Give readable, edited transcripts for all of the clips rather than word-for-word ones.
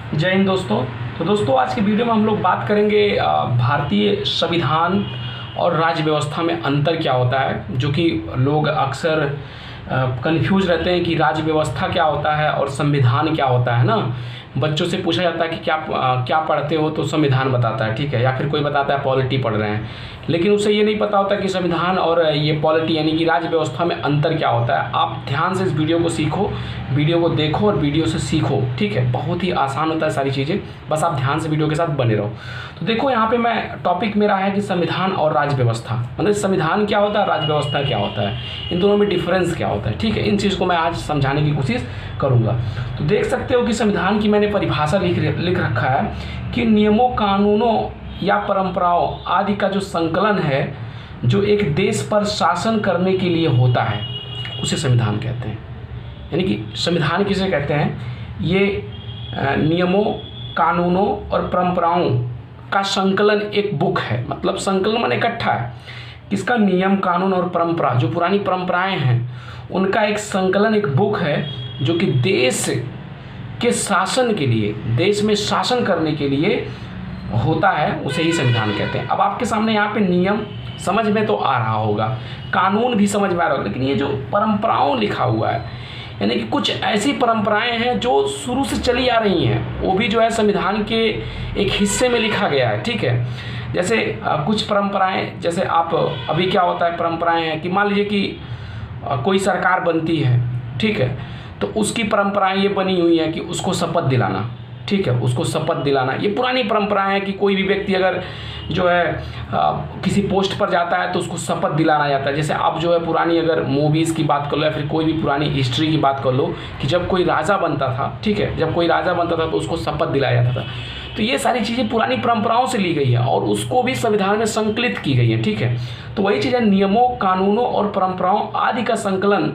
जय हिंद दोस्तों। तो दोस्तों आज की वीडियो में हम लोग बात करेंगे भारतीय संविधान और राज्य व्यवस्था में अंतर क्या होता है, जो कि लोग अक्सर कंफ्यूज रहते हैं कि राज्य व्यवस्था क्या होता है और संविधान क्या होता है ना। बच्चों से पूछा जाता है कि क्या पढ़ते हो, तो संविधान बताता है, ठीक है, या फिर कोई बताता है पॉलिटी पढ़ रहे हैं, लेकिन उसे ये नहीं पता होता कि संविधान और ये पॉलिटी यानी कि राज्य व्यवस्था में अंतर क्या होता है। आप ध्यान से इस वीडियो को सीखो, वीडियो को देखो और वीडियो से सीखो, ठीक है। बहुत ही आसान होता है सारी चीज़ें, बस आप ध्यान से वीडियो के साथ बने रहो। तो देखो यहाँ पे मैं टॉपिक मेरा है कि संविधान और राज्य व्यवस्था, मतलब संविधान क्या होता है, राज्य व्यवस्था क्या होता है, इन दोनों में डिफरेंस क्या होता है, ठीक है। इन चीज़ को मैं आज समझाने की कोशिश करूँगा। तो देख सकते हो कि संविधान की मैंने परिभाषा लिख रखा है कि नियमों, कानूनों या परंपराओं आदि का जो संकलन है, जो एक देश पर शासन करने के लिए होता है, उसे संविधान कहते हैं। यानी कि संविधान किसे कहते हैं, ये नियमों, कानूनों और परंपराओं का संकलन एक बुक है। मतलब संकलन माने इकट्ठा है, किसका, नियम, कानून और परंपरा, जो पुरानी परंपराएं हैं उनका एक संकलन, एक बुक है, जो कि देश के शासन के लिए, देश में शासन करने के लिए होता है, उसे ही संविधान कहते हैं। अब आपके सामने यहाँ पे नियम समझ में तो आ रहा होगा, कानून भी समझ में आ रहा होगा, लेकिन ये जो परंपराओं लिखा हुआ है, यानी कि कुछ ऐसी परंपराएं हैं जो शुरू से चली आ रही हैं, वो भी जो है संविधान के एक हिस्से में लिखा गया है, ठीक है। जैसे कुछ परंपराएं, जैसे आप अभी क्या होता है, परंपराएं हैं कि मान लीजिए कि कोई सरकार बनती है, ठीक है, तो उसकी परंपराएं ये बनी हुई हैं कि उसको शपथ दिलाना, ठीक है, उसको शपथ दिलाना। ये पुरानी परंपराएं हैं कि कोई भी व्यक्ति अगर जो है किसी पोस्ट पर जाता है तो उसको शपथ दिलाना जाता है। जैसे आप जो है पुरानी अगर मूवीज़ की बात कर लो या फिर कोई भी पुरानी हिस्ट्री की बात कर लो कि जब कोई राजा बनता था, ठीक है, जब कोई राजा बनता था तो उसको शपथ दिलाया जाता था। तो ये सारी चीज़ें पुरानी परंपराओं से ली गई है और उसको भी संविधान में संकलित की गई है, ठीक है। तो वही चीज़ है, नियमों, कानूनों और परंपराओं आदि का संकलन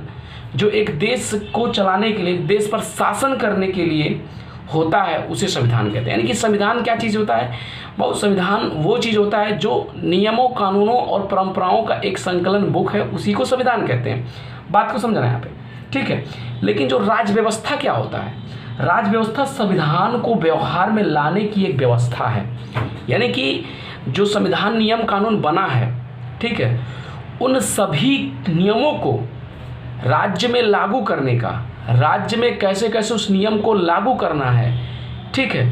जो एक देश को चलाने के लिए, देश पर शासन करने के लिए होता है, उसे संविधान कहते हैं। यानी कि संविधान क्या चीज़ होता है, बहुत संविधान वो चीज़ होता है जो नियमों, कानूनों और परंपराओं का एक संकलन बुक है, उसी को संविधान कहते हैं। बात को समझना यहाँ पे, ठीक है। लेकिन जो राज्य व्यवस्था क्या होता है, राज्य व्यवस्था संविधान को व्यवहार में लाने की एक व्यवस्था है। यानी कि जो संविधान, नियम, कानून बना है, ठीक है, उन सभी नियमों को राज्य में लागू करने का, राज्य में कैसे कैसे उस नियम को लागू करना है, ठीक है,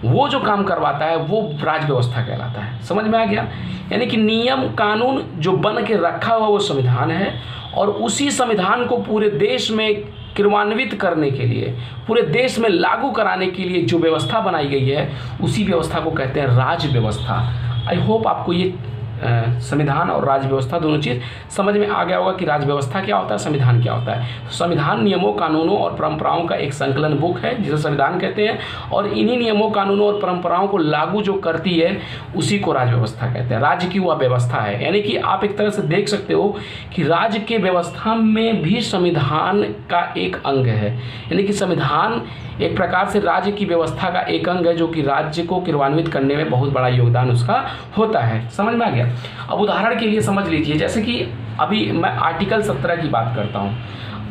वो जो काम करवाता है वो राज्य व्यवस्था कहलाता है। समझ में आ गया। यानी कि नियम, कानून जो बन के रखा हुआ वो संविधान है, और उसी संविधान को पूरे देश में क्रियान्वित करने के लिए, पूरे देश में लागू कराने के लिए जो व्यवस्था बनाई गई है, उसी व्यवस्था को कहते हैं राज्य व्यवस्था। आई होप आपको ये संविधान और राज्य व्यवस्था दोनों चीज़ समझ में आ गया होगा कि राज्य व्यवस्था क्या होता है, संविधान क्या होता है। संविधान नियमों, कानूनों और परंपराओं का एक संकलन बुक है जिसे संविधान कहते हैं, और इन्हीं नियमों, कानूनों और परंपराओं को लागू जो करती है उसी को राज्य व्यवस्था कहते हैं। राज्य की वह व्यवस्था है। यानी कि आप एक तरह से देख सकते हो कि राज्य के व्यवस्था में भी संविधान का एक अंग है। यानी कि संविधान एक प्रकार से राज्य की व्यवस्था का एक अंग है, जो कि राज्य को क्रियान्वित करने में बहुत बड़ा योगदान उसका होता है। समझ में आ गया। अब उदाहरण के लिए समझ लीजिए, जैसे कि अभी मैं आर्टिकल 17 की बात करता हूँ।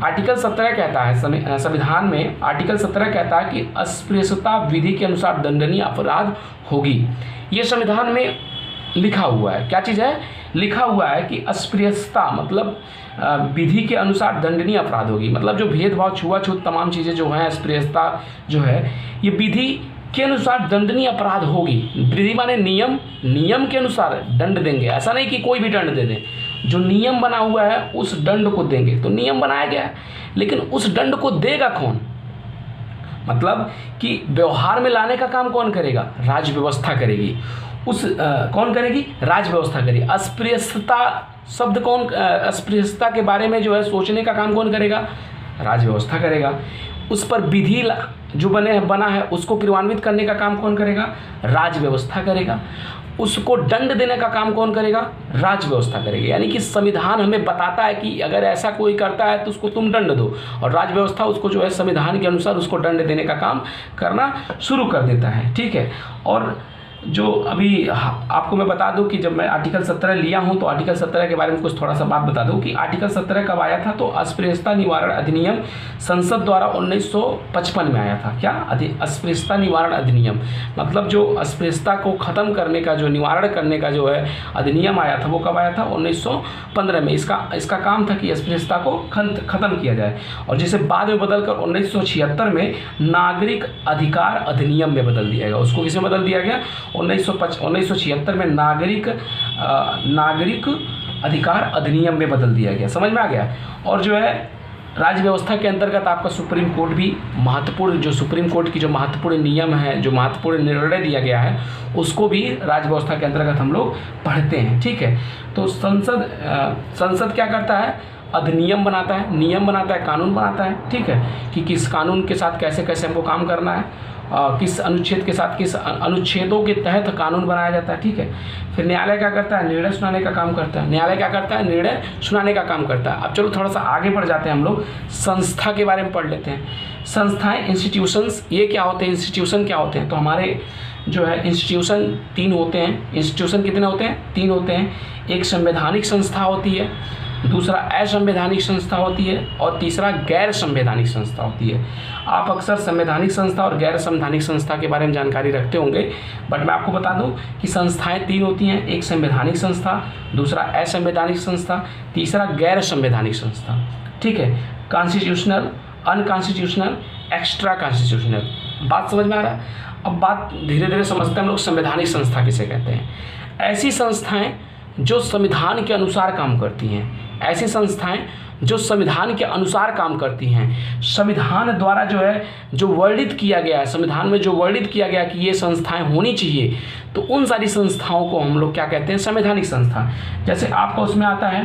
आर्टिकल 17 कहता है, संविधान में आर्टिकल 17 कहता है कि अस्पृश्यता विधि के अनुसार दंडनीय अपराध होगी। ये संविधान में लिखा हुआ है। क्या चीज़ है, लिखा हुआ है कि अस्पृश्यता मतलब विधि के अनुसार दंडनीय अपराध होगी। मतलब जो भेदभाव, छुआछूत, तमाम चीज़ें जो हैं, अस्पृश्यता जो है, ये विधि के अनुसार दंडनीय अपराध होगी। विधि माने नियम, नियम के अनुसार दंड देंगे। ऐसा नहीं कि कोई भी दंड दे दें, जो नियम बना हुआ है उस दंड को देंगे। तो नियम बनाया गया है, लेकिन उस दंड को देगा कौन, मतलब कि व्यवहार में लाने का काम कौन करेगा, राज्य व्यवस्था करेगी। कौन करेगी, राज्य व्यवस्था करेगी। अस्पृश्यता शब्द कौन, अस्पृश्यता के बारे में जो है सोचने का काम कौन करेगा, राज्य व्यवस्था करेगा। उस पर विधि जो बना है उसको क्रियान्वित करने का काम कौन करेगा, राज्य व्यवस्था करेगा। उसको दंड देने का काम कौन करेगा, राज्य व्यवस्था करेगी। यानी कि संविधान हमें बताता है कि अगर ऐसा कोई करता है तो उसको तुम दंड दो, और राज्य व्यवस्था उसको जो है संविधान के अनुसार उसको दंड देने का काम करना शुरू कर देता है, ठीक है। और जो अभी आपको मैं बता दूं कि जब मैं आर्टिकल 17 लिया हूं तो आर्टिकल 17 के बारे में कुछ थोड़ा सा बात बता दूं कि आर्टिकल 17 कब आया था। तो अस्पृश्यता निवारण अधिनियम संसद द्वारा 1955 में आया था। क्या अस्पृश्यता निवारण अधिनियम, मतलब जो अस्पृश्यता को ख़त्म करने का, जो निवारण करने का जो है अधिनियम आया था, वो कब आया था? 1915 में। इसका काम था कि अस्पृश्यता को ख़त्म किया जाए, और जिसे बाद में बदलकर 1976 में नागरिक अधिकार अधिनियम में बदल दिया गया। उसको किसमें बदल दिया गया? 1976 में नागरिक अधिकार अधिनियम में बदल दिया गया। समझ में आ गया। और जो है राज्य व्यवस्था के अंतर्गत आपका सुप्रीम कोर्ट भी महत्वपूर्ण, जो सुप्रीम कोर्ट की जो महत्वपूर्ण नियम है, जो महत्वपूर्ण निर्णय दिया गया है, उसको भी राज्य व्यवस्था के अंतर्गत हम लोग पढ़ते हैं। ठीक है। तो संसद क्या करता है? अधिनियम बनाता है, नियम बनाता है, कानून बनाता है। ठीक है, कि किस कानून के साथ कैसे कैसे हमको काम करना है, किस अनुच्छेद के साथ किस अनुच्छेदों के तहत कानून बनाया जाता है। ठीक है। फिर न्यायालय क्या करता है? निर्णय सुनाने का काम करता है। न्यायालय क्या करता है? निर्णय सुनाने का काम करता है। अब चलो थोड़ा सा आगे बढ़ जाते हैं, हम लोग संस्था के बारे में पढ़ लेते हैं। संस्थाएं, इंस्टीट्यूशंस, ये क्या होते हैं? इंस्टीट्यूशन क्या होते हैं? तो हमारे जो है इंस्टीट्यूशन 3 होते हैं। इंस्टीट्यूशन कितने होते हैं? 3 होते हैं। एक संवैधानिक संस्था होती है, दूसरा असंवैधानिक संस्था होती है, और तीसरा गैर संवैधानिक संस्था होती है। आप अक्सर संवैधानिक संस्था और गैर संवैधानिक संस्था के बारे में जानकारी रखते होंगे, बट मैं आपको बता दूं कि संस्थाएं 3 होती हैं। एक संवैधानिक संस्था, दूसरा असंवैधानिक संस्था, तीसरा गैर संवैधानिक संस्था। ठीक है। Constitutional, unconstitutional, extra constitutional. बात समझ में आ रहा है? अब बात धीरे धीरे समझते हैं हम लोग। संवैधानिक संस्था किसे कहते हैं? ऐसी संस्थाएं जो संविधान के अनुसार काम करती हैं। ऐसी संस्थाएं जो संविधान के अनुसार काम करती हैं, संविधान द्वारा जो है जो वर्णित किया गया है, संविधान में जो वर्णित किया गया कि ये संस्थाएं होनी चाहिए, तो उन सारी संस्थाओं को हम लोग क्या कहते हैं? संवैधानिक संस्था। जैसे आपका उसमें आता है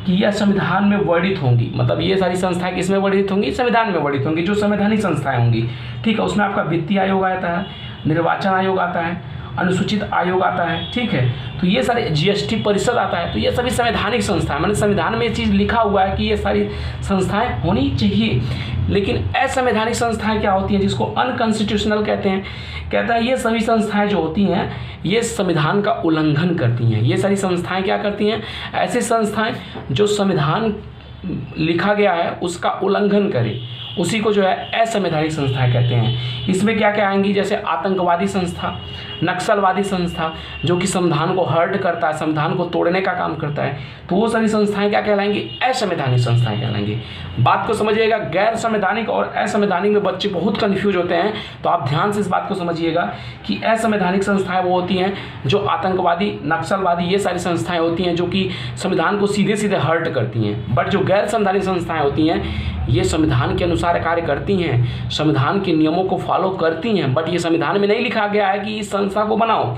कि यह संविधान में वर्णित होंगी, मतलब ये सारी संस्थाएं किसमें वर्णित होंगी? संविधान में वर्णित होंगी, जो संवैधानिक संस्थाएं होंगी। ठीक है। उसमें आपका वित्तीय आयोग आता है, निर्वाचन आयोग आता है, अनुसूचित आयोग आता है। ठीक है। तो ये सारे जीएसटी परिषद आता है। तो ये सभी संवैधानिक संस्थाएं, मैंने संविधान में ये चीज़ लिखा हुआ है कि ये सारी संस्थाएं होनी चाहिए। लेकिन असंवैधानिक संस्थाएं क्या होती हैं, जिसको अनकॉन्स्टिट्यूशनल कहते हैं? कहता है ये सभी संस्थाएं जो होती हैं ये संविधान का उल्लंघन करती हैं। ये सारी संस्थाएं क्या करती हैं? ऐसी संस्थाएं जो संविधान लिखा गया है उसका उल्लंघन करे, उसी को जो है असंवैधानिक संस्थाएं कहते हैं। इसमें क्या क्या आएंगी? जैसे आतंकवादी संस्था, नक्सलवादी संस्था, जो कि संविधान को हर्ट करता है, संविधान को तोड़ने का काम करता है, तो वो सारी संस्थाएं क्या कहलाएंगी? असंवैधानिक संस्थाएं कहलाएंगी। बात को समझिएगा। गैर संवैधानिक और असंवैधानिक में बच्चे बहुत कंफ्यूज होते हैं, तो आप ध्यान से इस बात को समझिएगा कि असंवैधानिक संस्थाएं वो होती हैं जो आतंकवादी, नक्सलवादी, ये सारी संस्थाएं होती हैं जो कि संविधान को सीधे सीधे हर्ट करती हैं। बट जो गैर संवैधानिक संस्थाएं होती हैं ये संविधान के अनुसार कार्य करती हैं, संविधान के नियमों को फॉलो करती हैं, बट ये संविधान में नहीं लिखा गया है कि इस संस्था को बनाओ,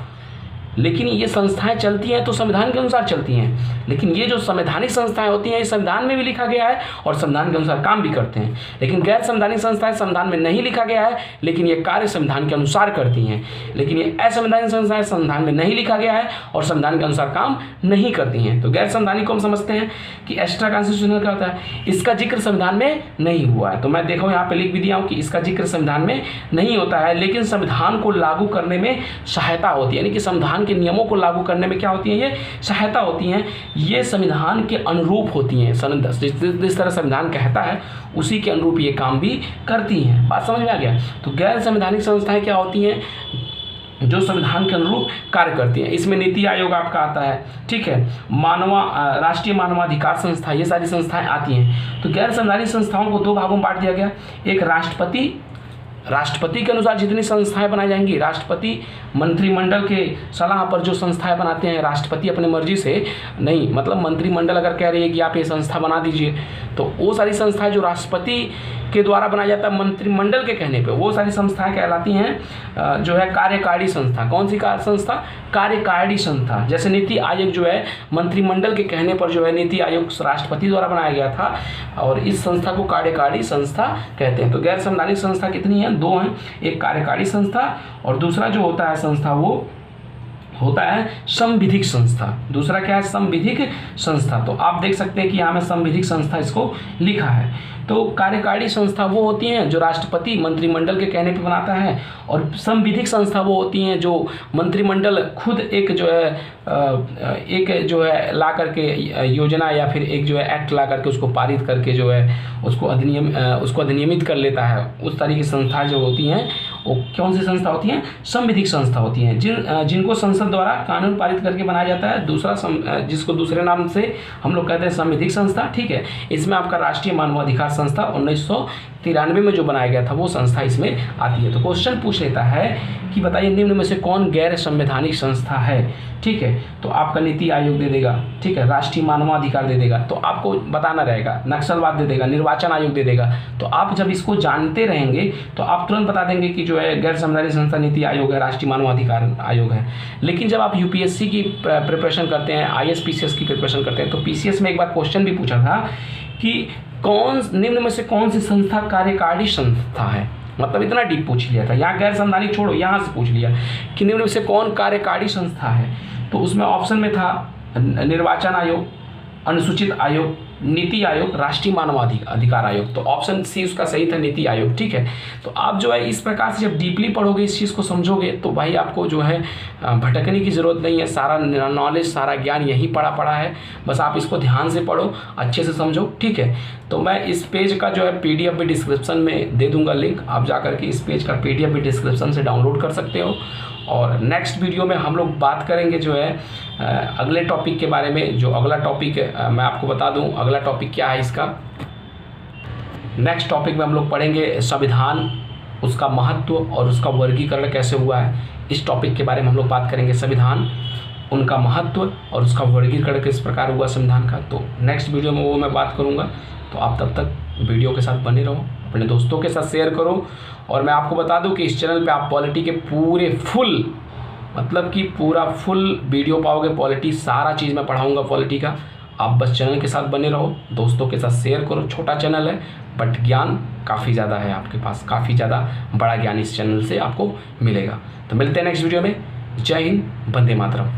लेकिन ये संस्थाएं चलती हैं तो संविधान के अनुसार चलती हैं। लेकिन ये जो संवैधानिक संस्थाएं होती हैं, ये संविधान में भी लिखा गया है और संविधान के अनुसार काम भी करते हैं। लेकिन गैर संवैधानिक संस्थाएं संविधान में नहीं लिखा गया है, लेकिन ये कार्य संविधान के अनुसार करती हैं। लेकिन ये असंवैधानिक संस्थाएं संविधान में नहीं लिखा गया है और संविधान के अनुसार काम नहीं करती हैं। तो गैर संवैधानिक को हम समझते हैं कि एक्स्ट्रा कॉन्स्टिट्यूशनल क्या होता है? इसका जिक्र संविधान में नहीं हुआ है। तो मैं देखो यहाँ पे लिख भी दिया हूँ कि इसका जिक्र संविधान में नहीं होता है, लेकिन संविधान को लागू करने में सहायता होती है, यानी कि संविधान के नियमों को लागू करने में क्या होती है? ये सहायता होती हैं। ये संविधान के अनुरूप होती हैं। जिस तरह संविधान कहता है उसी के अनुरूप ये काम भी करती हैं। बात समझ में आ गया? तो गैर संवैधानिक संस्थाएं क्या होती हैं? जो संविधान के अनुरूप कार्य करती हैं। इसमें नीति आयोग आपका आता है। ठीक है। राष्ट्रीय मानवाधिकार संस्था, ये सारी संस्थाएं आती हैं। तो गैर संवैधानिक संस्थाओं को 2 भागों में बांट दिया गया। एक राष्ट्रपति के अनुसार जितनी संस्थाएं बनाई जाएंगी, राष्ट्रपति मंत्रिमंडल के सलाह पर जो संस्थाएं बनाते हैं, राष्ट्रपति अपने मर्जी से नहीं, मतलब मंत्रिमंडल अगर कह रही है कि आप ये संस्था बना दीजिए, तो वो सारी संस्थाएं जो राष्ट्रपति के द्वारा बनाया जाता है मंत्रिमंडल के कहने पे, वो सारी संस्थाएं कहलाती हैं जो है कार्यकारी संस्था। कौन सी संस्था? कार्यकारी संस्था। जैसे नीति आयोग जो है मंत्रिमंडल के कहने पर जो है नीति आयोग राष्ट्रपति द्वारा बनाया गया था और इस संस्था को कार्यकारी संस्था कहते हैं। तो गैर संवैधानिक संस्था कितनी है? 2 हैं। एक कार्यकारी संस्था और दूसरा जो होता है संस्था वो होता है संविधिक संस्था। दूसरा क्या है? संविधिक संस्था। तो आप देख सकते हैं कि यहाँ में संविधिक संस्था इसको लिखा है। तो कार्यकारी संस्था वो होती हैं जो राष्ट्रपति मंत्रिमंडल के कहने पे बनाता है, और संविधिक संस्था वो होती हैं जो मंत्रिमंडल खुद एक जो है ला करके योजना या फिर एक जो है एक्ट ला करके उसको पारित करके जो है उसको अधिनियमित कर लेता है। उस तरह की संस्था जो होती हैं वो कौन सी संस्था होती हैं? संविधिक संस्था होती हैं, जिनको संसद द्वारा कानून पारित करके बनाया जाता है। जिसको दूसरे नाम से हम लोग कहते हैं संविधिक संस्था। ठीक है, इसमें आपका राष्ट्रीय मानवाधिकार संस्था 1993 में जो बनाया गया था वो संस्था इसमें आती है। तो क्वेश्चन पूछ लेता है कि बताइए निम्न में से कौन गैर संवैधानिक संस्था है। ठीक है, तो आपका नीति आयोग दे देगा, ठीक है, राष्ट्रीय मानवाधिकार दे देगा, तो आपको बताना रहेगा, नक्सलवाद दे देगा, निर्वाचन आयोग दे देगा। तो आप जब इसको जानते रहेंगे तो आप तुरंत बता देंगे कि जो है गैर संवैधानिक संस्था नीति आयोग है, राष्ट्रीय मानवाधिकार आयोग है। लेकिन जब आप यूपीएससी की प्रिपरेशन करते हैं, आईएएस पीसीएस की प्रिपरेशन करते हैं, तो पीसीएस में एक बार क्वेश्चन भी पूछा था कि निम्न में से कौन सी संस्था कार्यकारी संस्था है। मतलब इतना डीप पूछ लिया था। यहाँ गैर संवैधानिक छोड़ो, यहाँ से पूछ लिया कि निम्न में से कौन कार्यकारी संस्था है। तो उसमें ऑप्शन में था निर्वाचन आयोग, अनुसूचित आयोग, नीति आयोग, राष्ट्रीय मानवाधिकार आयोग। तो ऑप्शन सी उसका सही था, नीति आयोग। ठीक है, तो आप जो है इस प्रकार से जब डीपली पढ़ोगे, इस चीज़ को समझोगे, तो भाई आपको जो है भटकने की ज़रूरत नहीं है। सारा नॉलेज, सारा ज्ञान यहीं पड़ा है। बस आप इसको ध्यान से पढ़ो, अच्छे से समझो। ठीक है, तो मैं इस पेज का जो है पीडीएफ भी डिस्क्रिप्शन में दे दूंगा लिंक, आप जा करके इस पेज का पीडीएफ भी डिस्क्रिप्शन से डाउनलोड कर सकते हो। और नेक्स्ट वीडियो में हम लोग बात करेंगे जो है अगले टॉपिक के बारे में। जो अगला टॉपिक मैं आपको बता दूं अगला टॉपिक क्या है इसका। नेक्स्ट टॉपिक में हम लोग पढ़ेंगे संविधान, उसका महत्व और उसका वर्गीकरण कैसे हुआ है। इस टॉपिक के बारे में हम लोग बात करेंगे, संविधान, उनका महत्व और उसका वर्गीकरण किस प्रकार हुआ संविधान का। तो नेक्स्ट वीडियो में वो मैं बात करूँगा। तो आप तब तक वीडियो के साथ बने रहो, अपने दोस्तों के साथ शेयर करो। और मैं आपको बता दूं कि इस चैनल पे आप पॉलिटी के पूरे फुल, मतलब कि पूरा फुल वीडियो पाओगे। पॉलिटी सारा चीज़ मैं पढ़ाऊंगा पॉलिटी का। आप बस चैनल के साथ बने रहो, दोस्तों के साथ शेयर करो। छोटा चैनल है बट ज्ञान काफ़ी ज़्यादा है आपके पास, काफ़ी ज़्यादा बड़ा ज्ञान इस चैनल से आपको मिलेगा। तो मिलते हैं नेक्स्ट वीडियो में। जय हिंद, वंदे मातरम।